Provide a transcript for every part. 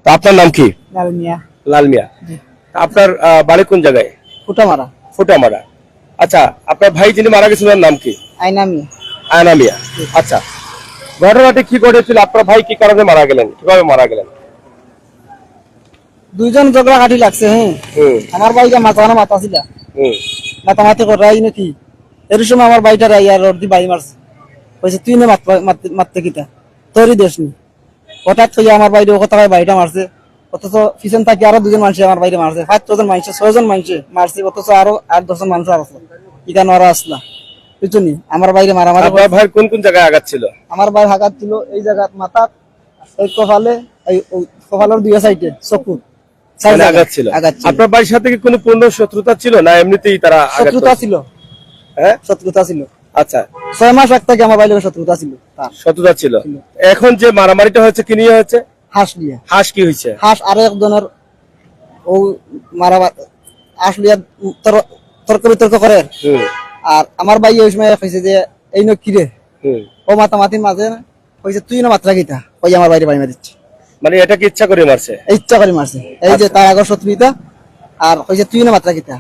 তো আপনার নাম কি? লাল মিয়া। লাল মিয়া। আপনার বাড়ি কোন জায়গায়? ফুটামারা। ফুটামারা। আচ্ছা, আপনার ভাই যিনি মারা গেছেন ওনার নাম কি? আয়না মিয়া। আয়না মিয়া। আচ্ছা, ঘটনাটি কি ঘটেছিল? আপনার ভাই কি কারণে মারা গেলেন, কিভাবে মারা গেলেন? দুইজন ঝগড়া কাটি লাগছে। হ্যাঁ, আমার ভাইটা মাথা ছিল, মাতামাতি করাই নাকি এর সময় আমার ভাইটা রাইয়ার রডি বাই মারছে, কইছে তুই না মারতে কিটা তোরই দেশ নি। হঠাৎ হইয়া আমার বাইরে ও কথা বাড়িটা মারছে, অথচ পিছন থাকি আরো দুজন মানুষ আমার বাইরে মারছে, 5জন মানুষ 6জন মানুষ মারছে, অথচ আরো 8-10জন মানুষ আছে ইখানে ওরা আসলা বুঝছনি। আমার বাইরে মারামারি। আপনার ভাই কোন কোন জায়গায় আঘাত ছিল? আমার ভাই আঘাত ছিল এই জায়গা মাথা, এই কপালে, এই কপালের দুই সাইডে চকু আঘাত ছিল। আপনার ভাইয়ের সাথে কি কোনো পূর্ণ শত্রুতা ছিল না এমনিতেই তারা শত্রুতা ছিল? হ্যাঁ, শত্রুতা ছিল। আচ্ছা, 6 মাস আগ থেকে আমার ভাইয়ের শত্রুতা ছিল। শত্রুতা ছিল। এখন যে মারামারিটা হয়েছে কি নিয়ে হয়েছে? হাঁস নিয়ে। হাঁস কি হয়েছে? হাঁস আর একজনের ও মারামার হাঁস লিয়া তর্ক বিতর্ক করে। আর আমার ভাই ওই সময় কইছে যে এই ন কিরে, ও মাতামাতির মাঝে কইছে তুই না মাত্রা কিটা, ওই আমার বাইরে বাড়ি দিচ্ছে। মানে এটা কি ইচ্ছা করে মারছে? ইচ্ছা করে মারছে, এই যে তার আগর শত্রুতা। আর কইছে তুই না মাত্রা কিটা,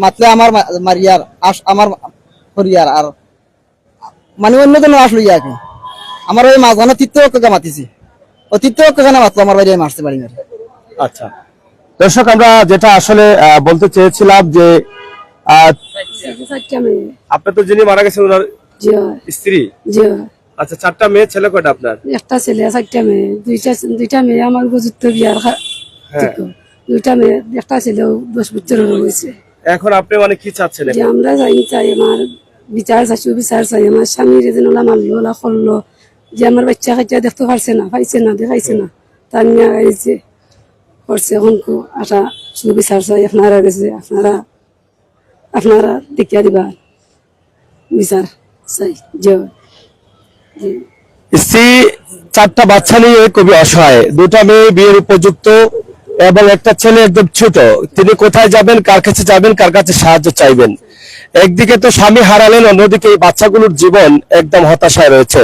মাতলে আমার মারিয়ার আমার হরিয়ার আর মানে অন্যজন আসলো ইয়াকে আমার ওই মাঝখানে তৃতীয় অক্ষকে মাতিছে, ও তৃতীয় অক্ষখানে মাতলো আমার বাইরে মারছে বাড়ি মেরে। আচ্ছা দর্শক, আমরা যেটা আসলে বলতে চেয়েছিলাম যে আপনি তো যিনি মারা গেছেন ওনার স্ত্রী। আচ্ছা, 4টা মেয়ে, ছেলে কয়টা আপনার? একটা ছেলে 4টা মেয়ে, দুইটা মেয়ে আমার উপযুক্ত বিয়ার, 2টা মেয়ে, একটা ছেলে 10 বছর হয়েছে। এখন আপনি মানে কি চাচ্ছেন? যে আমরা চাই আমার বিচার চাই, আমার স্বামীর যেন ওলা মারলো, ওলা করলো, যে আমার বাচ্চা কাচ্চা দেখতে পারছে না, দেখাইছে না, তার নিয়ে গাইছে করছে। এখন আশা সুবিচার চাই আপনারা গেছে, আপনারা দেখিয়া দিবা বিচার চাই। স্ত্রী 4টা বাচ্চা নিয়ে খুবই অসহায়, 2টা মেয়ে বিয়ের উপযুক্ত এবং একটা ছেলে একদম ছোট। তিনি কোথায় যাবেন, কার কাছে যাবেন, কার কাছে সাহায্য চাইবেন? একদিকে তো স্বামী হারালেন, অন্যদিকে এই বাচ্চাগুলোর জীবন একদম হতাশায় রয়েছে।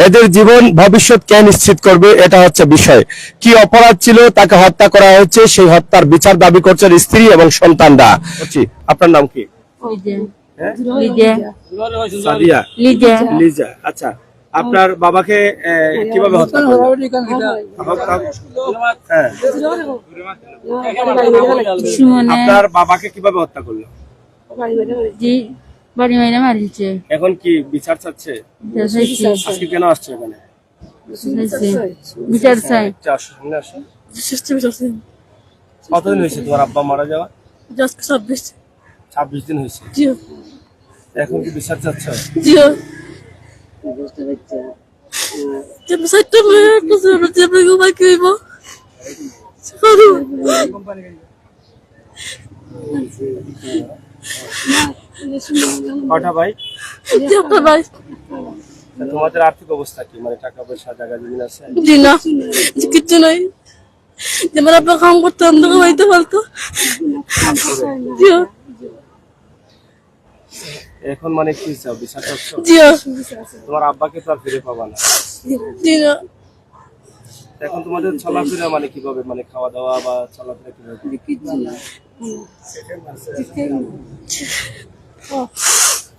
এদের জীবন ভবিষ্যৎ কে নিশ্চিত করবে, এটা হচ্ছে বিষয়। কি অপরাধ ছিল তাকে হত্যা করা হয়েছে, সেই হত্যার বিচার দাবি করছেন স্ত্রী এবং সন্তানরা। আপনার নাম কি? লিজা। আচ্ছা, আপনার বাবাকে কিভাবে হত্যা করলেন? আপনার বাবাকে কিভাবে হত্যা করলো? বাড়ি মাইরা মারিছে। এখন কি বিচার চাচ্ছে? আজকে কেন আসছে এখানে? বিচার চাই। কতদিন হয়েছে তোমার আব্বা মারা যাওয়া? 26 দিন হয়েছে। এখন কি বিচার চাচ্ছে? কটা ভাই? তোমাদের আর্থিক অবস্থা কি, মানে টাকা পয়সা, জায়গা জমি আছে? না, কিছু নাই। যেমন আপনার কাম করতাম, তোকে বাড়িতে বলতো। এখন মানে কি চাও, বিচার চাচ্ছ? তোমার আব্বাকে তো আর ফিরে পাবা না। এখন তোমাদের চলাফেরা মানে কিভাবে, মানে খাওয়া দাওয়া বা চলাফেরা কিভাবে?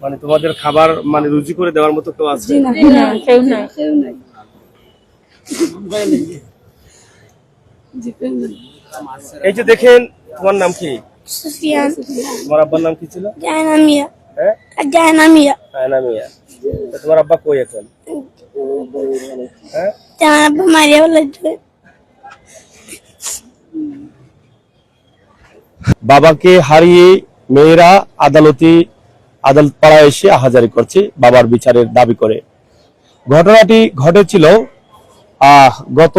মানে তোমাদের খাবার মানে রুজি করে দেওয়ার মতো কেউ আছে? এই যে দেখেন, তোমার নাম কি? সুফিয়ান। তোমার আব্বার নাম কি ছিল? জায়না মিয়া। হ্যাঁ, জায়না মিয়া। জায়না মিয়া। তোমার আব্বা কই এখন? হ্যাঁ, আমার আব্বা মারিয়া বলেছে। বাবাকে হারিয়ে মেয়েরা আদালত পাড়ায় এসে আহাজারি করছে বাবার বিচারের দাবি করে। ঘটনাটি ঘটেছিল গত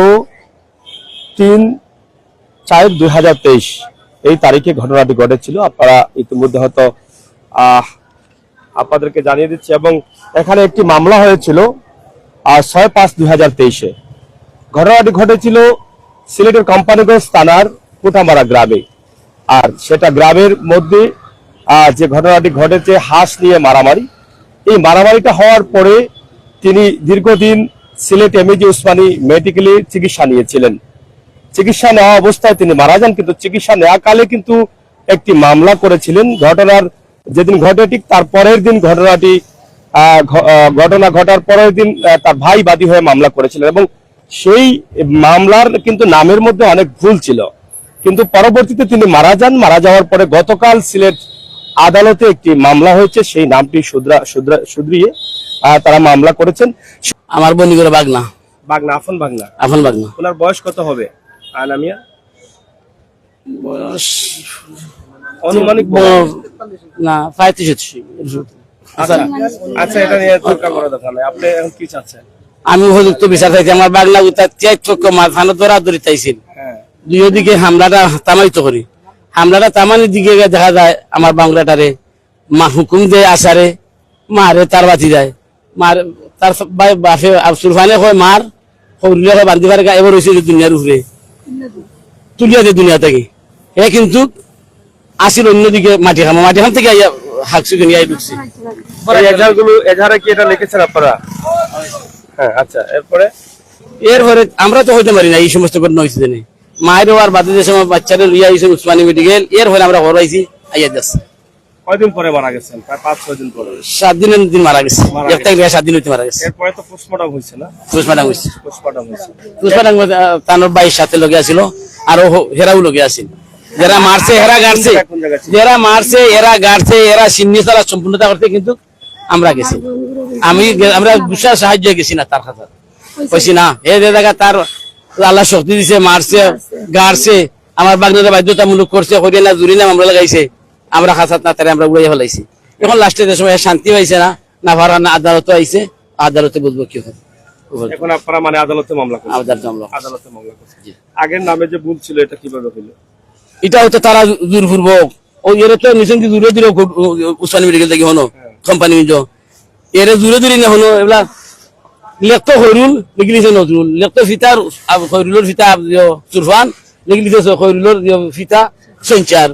3/4/2023 এই তারিখে ঘটনাটি ঘটেছিল। আপনারা ইতিমধ্যে হয়তো আপনাদেরকে জানিয়ে দিচ্ছি। এবং এখানে একটি মামলা হয়েছিল 6/5/2023-এ। ঘটনাটি ঘটেছিল সিলেটের কোম্পানিগঞ্জ থানার ফুটামারা গ্রামে। আর সেটা গ্রামের মধ্যে যে ঘটনাটি ঘটেছে, হাঁস নিয়ে মারামারি। এই মারামারিটা হওয়ার পরে তিনি দীর্ঘদিন সিলেট এমএজি ওসমানী মেডিকেলে চিকিৎসা নিয়েছিলেন। চিকিৎসা নেওয়া অবস্থায় তিনি মারা যান, কিন্তু চিকিৎসা নেওয়াকালে কিন্তু একটি মামলা করেছিলেন। ঘটনার যেদিন ঘটে ঠিক তার পরের দিন ঘটনা ঘটার পরের দিন তার ভাই বাদী হয়ে মামলা করেছিলেন, এবং সেই মামলার কিন্তু নামের মধ্যে অনেক ভুল ছিল। কিন্তু পরবর্তীতে তিনি মারা যান। মারা যাওয়ার পরে গতকাল সিলেট আদালতে একটি মামলা হয়েছে, সেই নামটি শুধরিয়ে তারা মামলা করেছেন। আমার বনি করে বাগনা বাগনা, আফন বাগনা। আফন বাগনা। ওনার বয়স কত হবে আনামিয়া? বয়স আনুমানিক না 35। আচ্ছা আচ্ছা, এটা নিয়ে তর্ক করার দরকার নাই। আপনি এখন কি চাচ্ছেন? আমি উপযুক্ত বিচার চাইছি। আমার বাগনা গুতা 4 চক্র মাথানো দৌড়াদৌড়ি চাইছিল। হ্যাঁ, দুই দিকে হামলাটা তামাইতো করি, হামলাটা তামানির দিকে দেখা যায় আমার বাংলাটারে মা হুকুম দেয় আসারে মারে তার বাতি যায় মার তার বাপে সুরফানে হয় মার হরিলে হয় বান্ধিবার এবার হয়েছে দুনিয়ার উপরে তুলিয়া দেয় দুনিয়া থেকে। এ কিন্তু আসিল অন্যদিকে মাটি খাম থেকে হাকসু নিয়ে ঢুকছে। এই এজাহারে কি এটা লিখেছেন আপনারা? হ্যাঁ, আচ্ছা। এরপরে আমরা তো হইতে পারি না এই সমস্ত ঘটনা হয়েছে জানি মায়েরও আর বাদে যে সময় বাচ্চারা লইয়া হয়েছে উসমানী মেডিকেল। এরপরে আমরা হরাইছি আইয়া যাচ্ছে। কয়দিন পরে মারা গেছেন? প্রায় 5-6 দিন পরে। 7 দিনের দিন মারা গেছে। 1 তারিখ 7 দিন হইতে মারা গেছে। এরপরে তো পোস্টমর্টম হয়েছে না? পোস্টমার্টম হয়েছে। পোস্টমর্টম হয়েছে। পোস্টমার্টম তানোর ভাইয়ের সাথে লগে আসিল, আরো হেরাও লগে আসিল। যারা মারছে হেরা গাড়ছে, যারা মারছে এরা গাড়ছে, এরা সিন্নি তারা সম্পূর্ণতা করতে কিন্তু আমরা গেছি। আমরা গুসার সাহায্য গেছি না তার খাতা কইছি না এ জায়গা তার আল্লাহ শক্তি দিছে, মারছে গাড়ছে, আমার বাগনারে বাধ্যতামূলক করছে, করিয়া না জুরি না মামলা লাগাইছে, আমরা খাসাত না তারে আমরা উড়াইয়া ফেলাইছি। এখন লাস্টে যে সময় শান্তি পাইছে না, না ভাড়া না আদালতে আইছে, আদালতে বুঝবো কি হয়। এখন আপনারা মানে আদালতে মামলা করছেন? আদালতে মামলা করছেন। আগের নামে যে ভুল ছিল এটা কিভাবে হলো? এটা হতো তারা জোরপূর্বক ওই এর তো নিছেন কি দূরে দূরে উসমানী মেডিকেল থেকে হনো কোম্পানি এর দূরে দূরে না হলো এগুলা লেখতো হরুল লিখলিছে নজরুল, লেখতো ফিতার হরুলের ফিতা সুরফান, লিখলিছে হরুলের ফিতা সঞ্চার।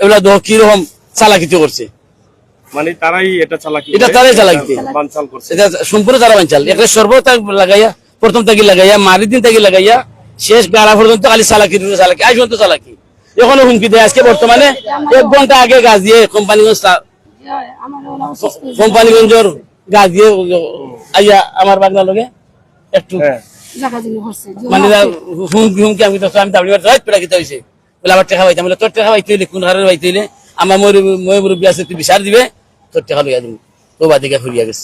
এগুলা কিরকম চালাকিতে করছে, মানে তারাই এটা চালাকি, এটা তারাই চালাকিতে বানচাল করছে। এটা সম্পূর্ণ তারা বানচাল। একটা সর্বত লাগাইয়া প্রথম থেকে লাগাইয়া মারি দিন থেকে লাগাইয়া শেষ গাড়া পর্যন্ত খালি চালাকি চালাকি আজ পর্যন্ত চালাকি। এখনো হুমকি দেয়। আজকে বর্তমানে 1 ঘন্টা আগে গাছ দিয়ে কোম্পানিগঞ্জের গাছ দিয়ে আইয়া আমার বাগনার লগে একটু মানে হুমকি আমি দাবি পেটা খেতে হয়েছে বলে আমার টেকা পাইতাম, বলে তোর টেকা পাইতে হইলে কোন হারের পাইতে হইলে আমার মুরব্বী আছে তুই বিচার দিবে, তোর টেকা লইয়া দিব। তো বাদিকে ফুরিয়া গেছে।